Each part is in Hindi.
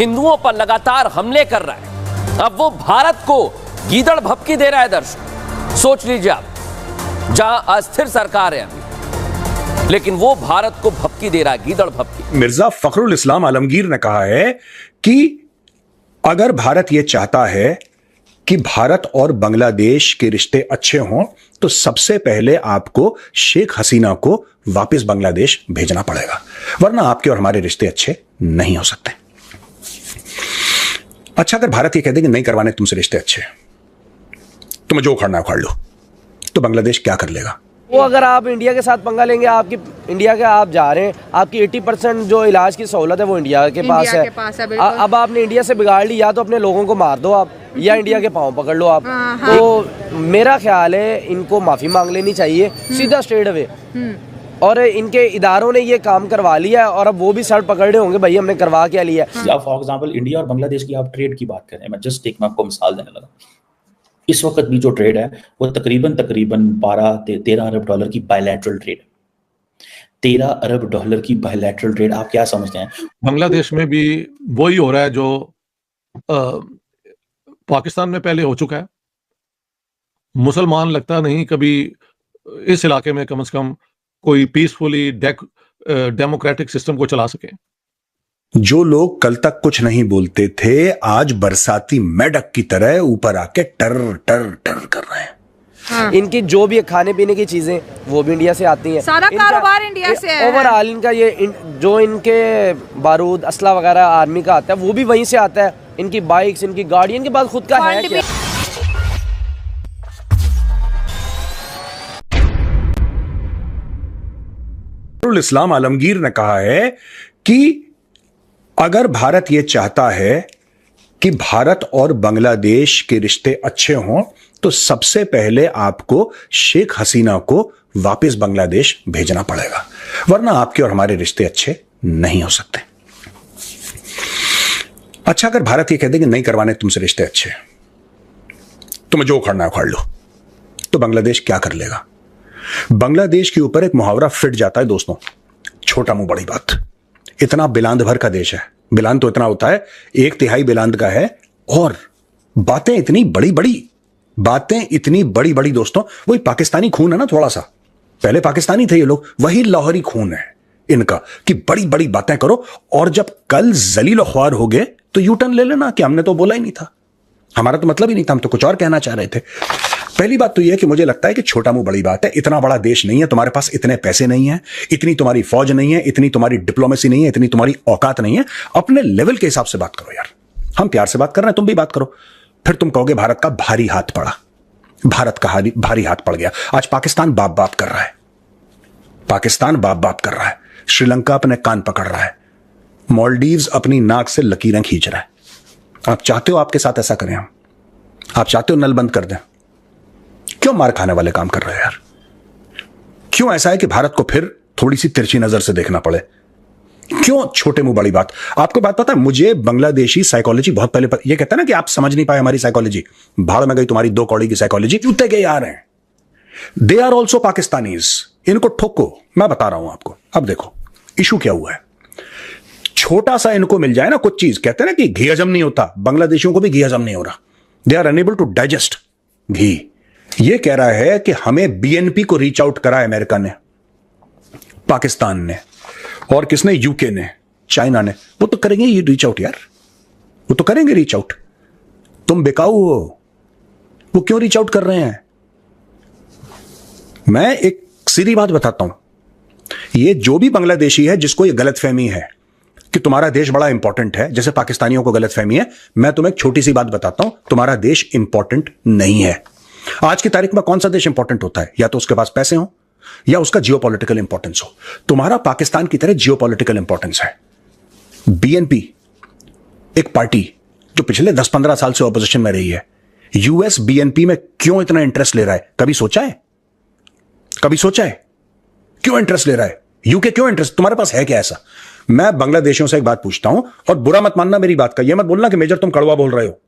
हिंदुओं पर लगातार हमले कर रहा है। अब वो भारत को गीदड़ भभकी दे रहा है। दर्शक सोच लीजिए आप, जहां अस्थिर सरकार है अभी, लेकिन वो भारत को भभकी दे रहा है, गीदड़ भभकी। मिर्जा फखरुल इस्लाम आलमगीर ने कहा है कि अगर भारत यह चाहता है कि भारत और बांग्लादेश के रिश्ते अच्छे हों तो सबसे पहले आपको शेख हसीना को वापस बांग्लादेश भेजना पड़ेगा, वरना आपके और हमारे रिश्ते अच्छे नहीं हो सकते। अच्छा, अगर भारत ये कह दे कि नहीं करवाने तुमसे रिश्ते अच्छे, तुम्हें जो उखाड़ना उखाड़ लो, तो बांग्लादेश क्या कर लेगा? वो अगर आप इंडिया के साथ पंगा लेंगे, आपकी इंडिया के आप जा रहे हैं, आपकी 80% जो इलाज की सहूलत है वो इंडिया के पास है। अब आपने इंडिया से बिगाड़ ली, या तो अपने लोगों को मार दो आप, या इंडिया के पांव पकड़ लो आप। तो मेरा ख्याल है इनको माफी मांग लेनी चाहिए सीधा स्ट्रेट अवे। और इनके इदारों ने ये काम करवा लिया और अब वो भी सर पकड़ रहे होंगे, भाई हमने करवा क्या लिया। फॉर एग्जांपल इंडिया और बांग्लादेश की आप ट्रेड की बात करें, मैं जस्ट एक आपको मिसाल देने लगा। इस वक्त भी जो ट्रेड है वो तकरीबन 12-13 अरब डॉलर की बायलैटरल ट्रेड है। 13 अरब डॉलर की बायलैटरल ट्रेड, आप क्या समझते हैं? बांग्लादेश में भी वही हो रहा है जो पाकिस्तान में पहले हो चुका है। मुसलमान लगता नहीं कभी इस इलाके में कम से कम कोई पीसफुली डेमोक्रेटिक सिस्टम को चला सके। जो लोग कल तक कुछ नहीं बोलते थे, आज बरसाती मेढक की तरह ऊपर आके टर टर टर कर रहे हैं। इनकी जो भी खाने पीने की चीजें वो भी इंडिया से आती हैं, सारा कारोबार इंडिया से है। ओवरऑल इनका जो इनके बारूद असला वगैरह आर्मी का आता है वो भी वहीं से आता है। इनकी बाइक्स, इनकी गाड़ी, इनके पास खुद का है क्या? फखरुल इस्लाम आलमगीर ने कहा है कि अगर भारत यह चाहता है कि भारत और बांग्लादेश के रिश्ते अच्छे हों तो सबसे पहले आपको शेख हसीना को वापस बांग्लादेश भेजना पड़ेगा, वरना आपके और हमारे रिश्ते अच्छे नहीं हो सकते। अच्छा, अगर भारत ये कह दे कि नहीं करवाने तुमसे रिश्ते अच्छे, तुम्हें जो उखाड़ना उखाड़ लो, तो बांग्लादेश क्या कर लेगा? बांग्लादेश के ऊपर एक मुहावरा फिट जाता है दोस्तों, छोटा मुंह बड़ी बात। इतना बिलांद भर का देश है, बिलांद तो इतना होता है 1/3 बिलांद का है, और बातें इतनी बड़ी बड़ी दोस्तों। वही पाकिस्तानी खून है ना, थोड़ा सा पहले पाकिस्तानी थे ये लोग, वही लाहौरी खून है इनका कि बड़ी बड़ी बातें करो, और जब कल जलील ख्वार हो गए तो यू टर्न ले लेना कि हमने तो बोला ही नहीं था, हमारा तो मतलब ही नहीं था, हम तो कुछ और कहना चाह रहे थे। पहली बात तो यह है कि मुझे लगता है कि छोटा मुंह बड़ी बात है। इतना बड़ा देश नहीं है, तुम्हारे पास इतने पैसे नहीं है, इतनी तुम्हारी फौज नहीं है, इतनी तुम्हारी डिप्लोमेसी नहीं है, इतनी तुम्हारी औकात नहीं है। अपने लेवल के हिसाब से बात करो यार। हम प्यार से बात कर रहे हैं, तुम भी बात करो। फिर तुम कहोगे भारत का भारी हाथ पड़ा, भारत का भारी हाथ पड़ गया। आज पाकिस्तान बाप बाप कर रहा है, पाकिस्तान बाप बाप कर रहा है, श्रीलंका अपने कान पकड़ रहा है, मालदीव्स अपनी नाक से लकीरें खींच रहा है। आप चाहते हो आपके साथ ऐसा करें हम? आप चाहते हो नल बंद कर दें? क्यों मार खाने वाले काम कर रहे हो यार? क्यों ऐसा है कि भारत को फिर थोड़ी सी तिरछी नजर से देखना पड़े? क्यों छोटे मुंह बड़ी बात? आपको बात पता है, मुझे बांग्लादेशी साइकोलॉजी बहुत पहले ये कहता है ना कि आप समझ नहीं पाए हमारी साइकोलॉजी, भाड़ में गई तुम्हारी 2 कौड़ी की साइकोलॉजी। जूते के यार हैं, दे आर ऑल्सो पाकिस्तानीज। इनको ठोको, मैं बता रहा हूं आपको। अब देखो इशू क्या हुआ है, छोटा सा इनको मिल जाए ना कुछ चीज, कहते हैं ना कि घी हजम नहीं होता, बांग्लादेशियों को भी घी हजम नहीं हो रहा। They are unable to digest ghee. ये कह रहा है कि हमें बीएनपी को रीच आउट करा है अमेरिका ने, पाकिस्तान ने, और किसने? यूके ने, चाइना ने। वो तो करेंगे ये रीच आउट यार, वो तो करेंगे रीच आउट। तुम बिकाऊ हो, वो क्यों रीच आउट कर रहे हैं? मैं एक सीधी बात बताता हूं, ये जो भी बांग्लादेशी है जिसको ये गलतफहमी है कि तुम्हारा देश बड़ा इंपॉर्टेंट है, जैसे पाकिस्तानियों को गलतफहमी है, मैं तुम्हें एक छोटी सी बात बताता हूं, तुम्हारा देश इंपॉर्टेंट नहीं है। आज की तारीख में कौन सा देश इंपॉर्टेंट होता है? या तो उसके पास पैसे हो या उसका जियोपॉलिटिकल इंपॉर्टेंस हो। तुम्हारा पाकिस्तान की तरह जियोपॉलिटिकल इंपॉर्टेंस है। बीएनपी एक पार्टी जो पिछले 10-15 साल से ऑपोजिशन में रही है, यूएस बीएनपी में क्यों इतना इंटरेस्ट ले रहा है? कभी सोचा है? कभी सोचा है क्यों इंटरेस्ट ले रहा है? यूके क्यों इंटरेस्ट? तुम्हारे पास है क्या ऐसा? मैं बांग्लादेशियों से एक बात पूछता हूं, और बुरा मत मानना मेरी बात का, यह मत बोलना कि मेजर तुम कड़वा बोल रहे हो।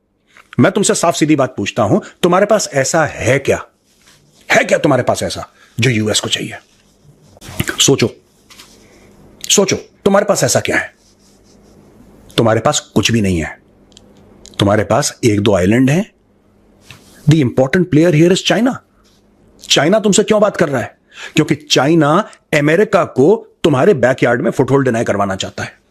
मैं तुमसे साफ सीधी बात पूछता हूं, तुम्हारे पास ऐसा है क्या? है क्या तुम्हारे पास ऐसा जो यूएस को चाहिए? सोचो सोचो, तुम्हारे पास ऐसा क्या है? तुम्हारे पास कुछ भी नहीं है, तुम्हारे पास एक दो आइलैंड हैं। The important player here is China. China तुमसे क्यों बात कर रहा है? क्योंकि चाइना अमेरिका को तुम्हारे बैकयार्ड में फुटहोल्ड डिनाई करवाना चाहता है।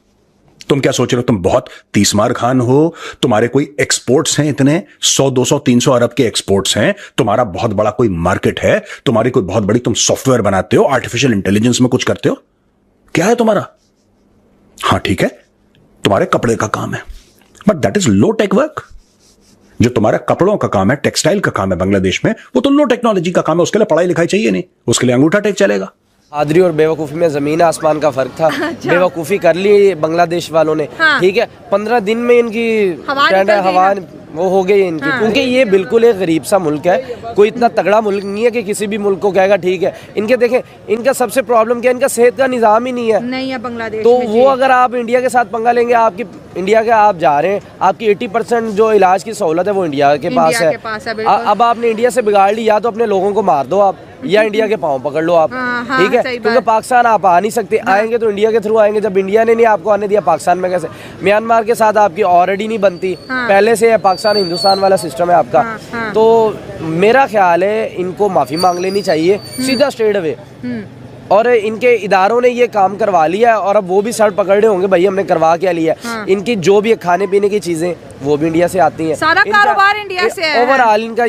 तुम क्या सोच रहे हो? तुम बहुत तीसमार खान हो, तुम्हारे कोई एक्सपोर्ट्स हैं इतने 100 200 300 अरब के एक्सपोर्ट्स हैं, तुम्हारा बहुत बड़ा कोई मार्केट है, तुम्हारी कोई बहुत बड़ी, तुम सॉफ्टवेयर बनाते हो, आर्टिफिशियल इंटेलिजेंस में कुछ करते हो, क्या है तुम्हारा? हां ठीक है, तुम्हारे कपड़े का काम है, but that is low tech work. जो तुम्हारा कपड़ों का काम है, टेक्सटाइल का काम है बांग्लादेश में, वो तो लो टेक्नोलॉजी का काम है। उसके लिए पढ़ाई लिखाई चाहिए नहीं, उसके लिए अंगूठा टेक चलेगा। आदरी और बेवकूफ़ी में ज़मीन आसमान का फ़र्क था। अच्छा। बेवकूफ़ी कर ली बांग्लादेश वालों ने। हाँ। ठीक है, 15 दिन में इनकी हवा ट्रेंड निकल गई हवा ना। वो हो गई इनकी। हाँ। क्योंकि ये बिल्कुल एक गरीब सा मुल्क है, कोई इतना तगड़ा मुल्क नहीं है कि किसी भी मुल्क को कहेगा ठीक है। इनके देखें, इनका सबसे प्रॉब्लम क्या है, इनका सेहत का निज़ाम ही नहीं है। नहीं है बांग्लादेश तो में वो जी। अगर आप इंडिया के साथ पंगा लेंगे, आपकी इंडिया के आप जा रहे हैं, आपकी 80% जो इलाज की सहूलत है वो इंडिया के पास इंडिया है। के पास है, बिल्कुल। अब आपने इंडिया से बिगाड़ ली, या तो अपने लोगों को मार दो आप, या इंडिया के पाँव पकड़ लो आप। हाँ, ठीक है, सही क्योंकि बात। पाकिस्तान आप आ नहीं सकते। आएंगे तो इंडिया के थ्रू आएंगे। जब इंडिया ने नहीं आपको आने दिया, पाकिस्तान में कैसे? म्यांमार के साथ आपकी ऑलरेडी नहीं बनती, हाँ। पहले से है, पाकिस्तान हिंदुस्तान वाला सिस्टम है आपका। हाँ, हाँ। तो मेरा ख्याल है इनको माफ़ी मांग लेनी चाहिए सीधा स्ट्रेट अवे। और इनके इदारों ने ये काम करवा लिया है, और अब वो भी सर पकड़ रहे होंगे, भाई हमने करवा क्या लिया। हाँ। इनकी जो भी खाने पीने की चीजें वो भी इंडिया से आती हैं। सारा कारोबार इंडिया से है। ओवरऑल इनका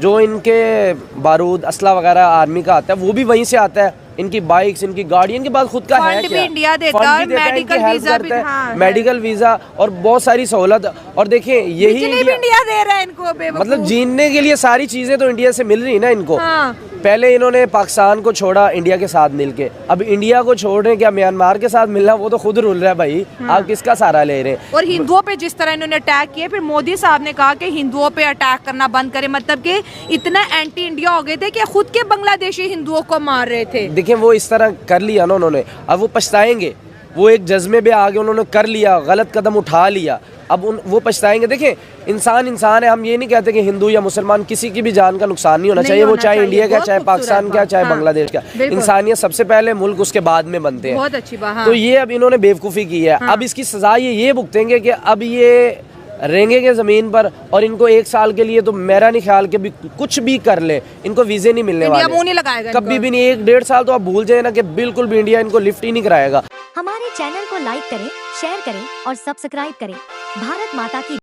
जो इनके बारूद असला वगैरह आर्मी का आता है वो भी वहीं से आता है। इनकी बाइक्स, इनकी गाड़ी, इनके पास खुद का है फंड भी क्या? इंडिया देता फंड है, भी देता है, मेडिकल इनकी हेल्प वीजा भी, करता है, हाँ, है। मेडिकल वीजा और बहुत सारी सहूलत। और देखिए यही बिजली भी इंडिया दे रहा है इनको, बेवकूफ। मतलब जीने के लिए सारी चीजें तो इंडिया से मिल रही है ना इनको। हाँ। पहले इन्होंने पाकिस्तान को छोड़ा इंडिया के साथ मिलके, अब इंडिया को छोड़ रहे हैं। क्या म्यांमार के साथ मिलना? वो तो खुद रुल रहा है भाई। आप किसका सहारा ले रहे हैं? और हिंदुओं पे जिस तरह इन्होंने अटैक किए, फिर मोदी साहब ने कहा कि हिंदुओं पे अटैक करना बंद करें। मतलब कि इतना एंटी इंडिया हो गए थे कि खुद के बांग्लादेशी हिंदुओं को मार रहे थे। देखिए वो इस तरह कर लिया ना उन्होंने, अब वो पछताएंगे। वो एक जज्बे में आगे उन्होंने कर लिया, गलत कदम उठा लिया, अब वो पछताएंगे। देखिए इंसान है, हम ये नहीं कहते कि हिंदू या मुसलमान किसी की भी जान का नुकसान नहीं होना चाहिए। वो चाहे इंडिया का, चाहे पाकिस्तान का, चाहे बांग्लादेश का। इंसानियत सबसे पहले, मुल्क उसके बाद में बनते हैं। बहुत अच्छी बात। तो ये अब इन्होंने बेवकूफ़ी की है। अब इसकी सजा ये भुगतेंगे कि अब ये रहेंगे जमीन पर, और इनको 1 साल के लिए तो मेरा नहीं ख्याल कि भी कुछ भी कर ले, इनको वीजे नहीं मिलने इंडिया वाले, मुंह नहीं लगाएगा कभी भी नहीं। 1-1.5 साल तो आप भूल जाए ना कि बिल्कुल भी इंडिया इनको लिफ्ट ही नहीं कराएगा। हमारे चैनल को लाइक करें, शेयर करें और सब्सक्राइब करें। भारत माता की